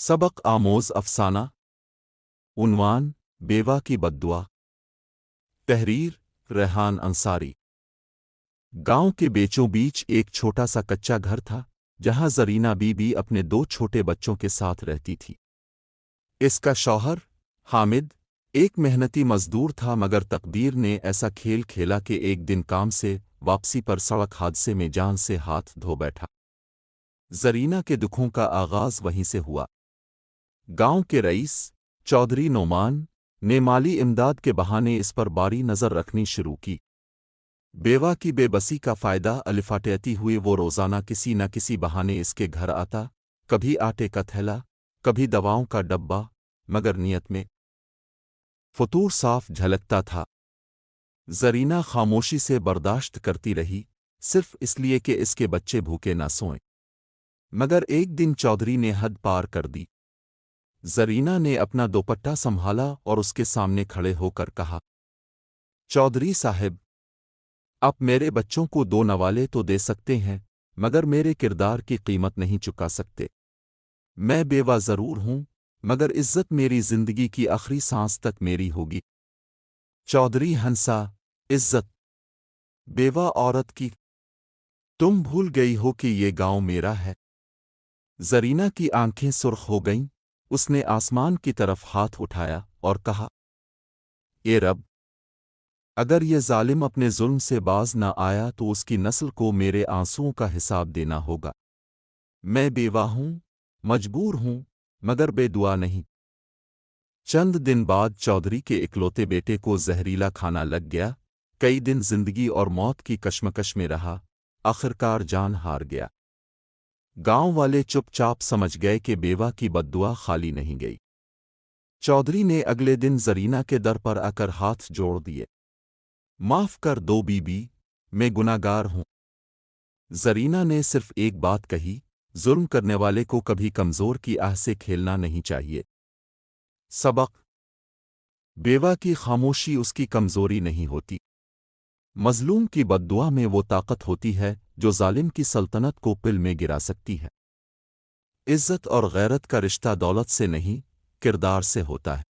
सबक आमोज अफसाना। उन्वान बेवा की बद्दुआ। तहरीर रेहान अंसारी। गांव के बीचों बीच एक छोटा सा कच्चा घर था जहां जरीना बीबी अपने दो छोटे बच्चों के साथ रहती थी। इसका शौहर हामिद एक मेहनती मजदूर था, मगर तकदीर ने ऐसा खेल खेला कि एक दिन काम से वापसी पर सड़क हादसे में जान से हाथ धो बैठा। जरीना के दुखों का आगाज वहीं से हुआ। गांव के रईस चौधरी नोमान ने माली इमदाद के बहाने इस पर बारी नज़र रखनी शुरू की। बेवा की बेबसी का फ़ायदा अलिफाटेती हुए वो रोज़ाना किसी न किसी बहाने इसके घर आता, कभी आटे का थैला, कभी दवाओं का डब्बा, मगर नियत में फतूर साफ झलकता था। जरीना खामोशी से बर्दाश्त करती रही, सिर्फ इसलिए कि इसके बच्चे भूखे न सोएं। मगर एक दिन चौधरी ने हद पार कर दी। जरीना ने अपना दोपट्टा संभाला और उसके सामने खड़े होकर कहा, चौधरी साहब, आप मेरे बच्चों को दो नवाले तो दे सकते हैं, मगर मेरे किरदार की कीमत नहीं चुका सकते। मैं बेवा जरूर हूं, मगर इज्जत मेरी जिंदगी की आखिरी सांस तक मेरी होगी। चौधरी हंसा, इज्जत बेवा औरत की? तुम भूल गई हो कि ये गांव मेरा है। जरीना की आंखें सुर्ख हो गईं। उसने आसमान की तरफ हाथ उठाया और कहा, ए रब, अगर ये जालिम अपने जुल्म से बाज न आया तो उसकी नस्ल को मेरे आंसुओं का हिसाब देना होगा। मैं बेवा हूं, मजबूर हूं, मगर बेदुआ नहीं। चंद दिन बाद चौधरी के इकलौते बेटे को जहरीला खाना लग गया। कई दिन जिंदगी और मौत की कश्मकश में रहा, आखिरकार जान हार गया। गांव वाले चुपचाप समझ गए कि बेवा की बद्दुआ खाली नहीं गई। चौधरी ने अगले दिन जरीना के दर पर आकर हाथ जोड़ दिए। माफ कर दो बीबी, मैं गुनाहगार हूं। जरीना ने सिर्फ एक बात कही, जुल्म करने वाले को कभी कमजोर की आह से खेलना नहीं चाहिए। सबक: बेवा की खामोशी उसकी कमजोरी नहीं होती। मजलूम की बद्दुआ में वो ताकत होती है जो जालिम की सल्तनत को पिल में गिरा सकती है। इज्जत और गैरत का रिश्ता दौलत से नहीं, किरदार से होता है।